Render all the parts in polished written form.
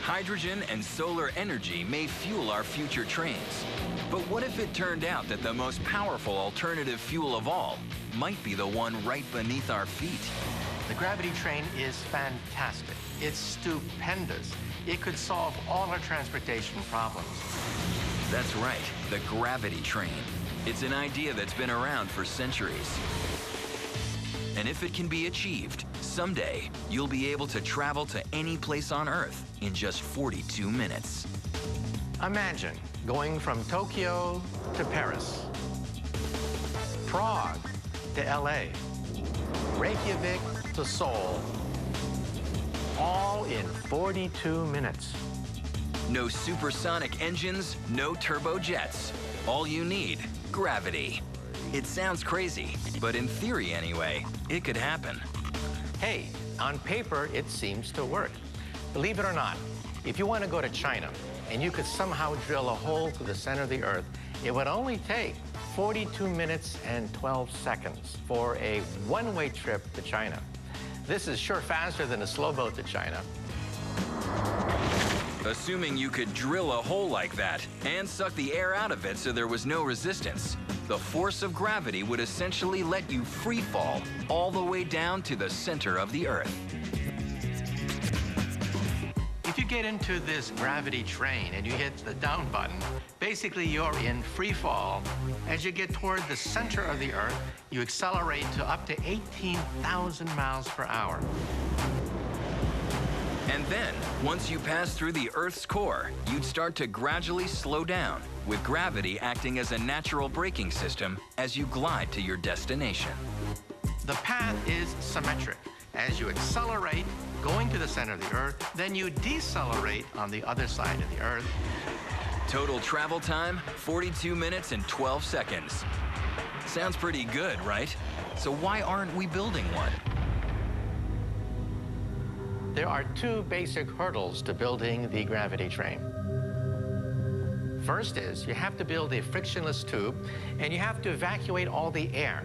Hydrogen and solar energy may fuel our future trains. But what if it turned out that the most powerful alternative fuel of all might be the one right beneath our feet? The gravity train is fantastic. It's stupendous. It could solve all our transportation problems. That's right, the gravity train. It's an idea that's been around for centuries. And if it can be achieved, someday you'll be able to travel to any place on Earth in just 42 minutes. Imagine going from Tokyo to Paris, Prague to LA, Reykjavik to Seoul, all in 42 minutes. No supersonic engines, no turbojets. All you need, gravity. It sounds crazy, but in theory anyway, it could happen. Hey, on paper, it seems to work. Believe it or not, if you want to go to China and you could somehow drill a hole through the center of the Earth, it would only take 42 minutes and 12 seconds for a one-way trip to China. This is sure faster than a slow boat to China. Assuming you could drill a hole like that and suck the air out of it so there was no resistance, the force of gravity would essentially let you free fall all the way down to the center of the Earth. If you get into this gravity train and you hit the down button, basically you're in free fall. As you get toward the center of the Earth, you accelerate to up to 18,000 miles per hour. And then, once you pass through the Earth's core, you'd start to gradually slow down, with gravity acting as a natural braking system as you glide to your destination. The path is symmetric. As you accelerate, going to the center of the Earth, then you decelerate on the other side of the Earth. Total travel time, 42 minutes and 12 seconds. Sounds pretty good, right? So why aren't we building one? There are two basic hurdles to building the gravity train. First is you have to build a frictionless tube, and you have to evacuate all the air.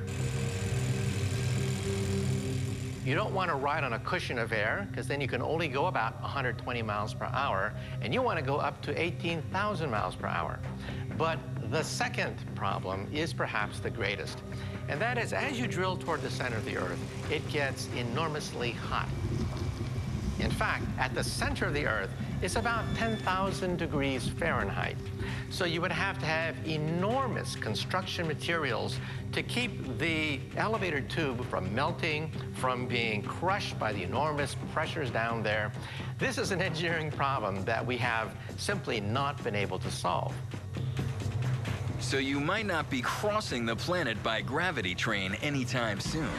You don't want to ride on a cushion of air, because then you can only go about 120 miles per hour, and you want to go up to 18,000 miles per hour. But the second problem is perhaps the greatest, and that is as you drill toward the center of the Earth, it gets enormously hot. In fact, at the center of the Earth, it's about 10,000 degrees Fahrenheit. So you would have to have enormous construction materials to keep the elevator tube from melting, from being crushed by the enormous pressures down there. This is an engineering problem that we have simply not been able to solve. So you might not be crossing the planet by gravity train anytime soon.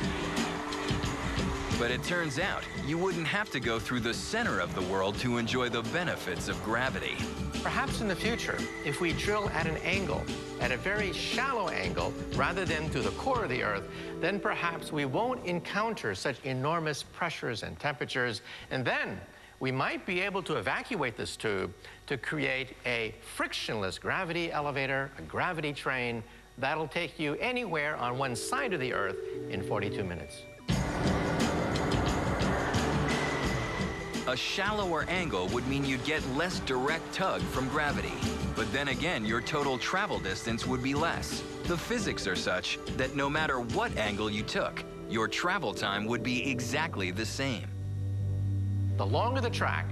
But it turns out you wouldn't have to go through the center of the world to enjoy the benefits of gravity. Perhaps in the future, if we drill at an angle, at a very shallow angle, rather than to the core of the Earth, then perhaps we won't encounter such enormous pressures and temperatures, and then we might be able to evacuate this tube to create a frictionless gravity elevator, a gravity train, that'll take you anywhere on one side of the Earth in 42 minutes. A shallower angle would mean you'd get less direct tug from gravity. But then again, your total travel distance would be less. The physics are such that no matter what angle you took, your travel time would be exactly the same. The longer the track,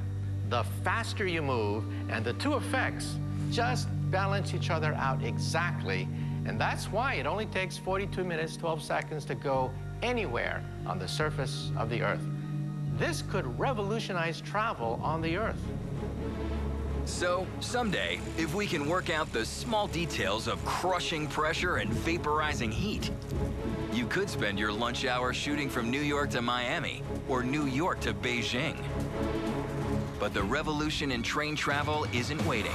the faster you move, and the two effects just balance each other out exactly. And that's why it only takes 42 minutes, 12 seconds to go anywhere on the surface of the Earth. This could revolutionize travel on the Earth. So, someday, if we can work out the small details of crushing pressure and vaporizing heat, you could spend your lunch hour shooting from New York to Miami or New York to Beijing. But the revolution in train travel isn't waiting.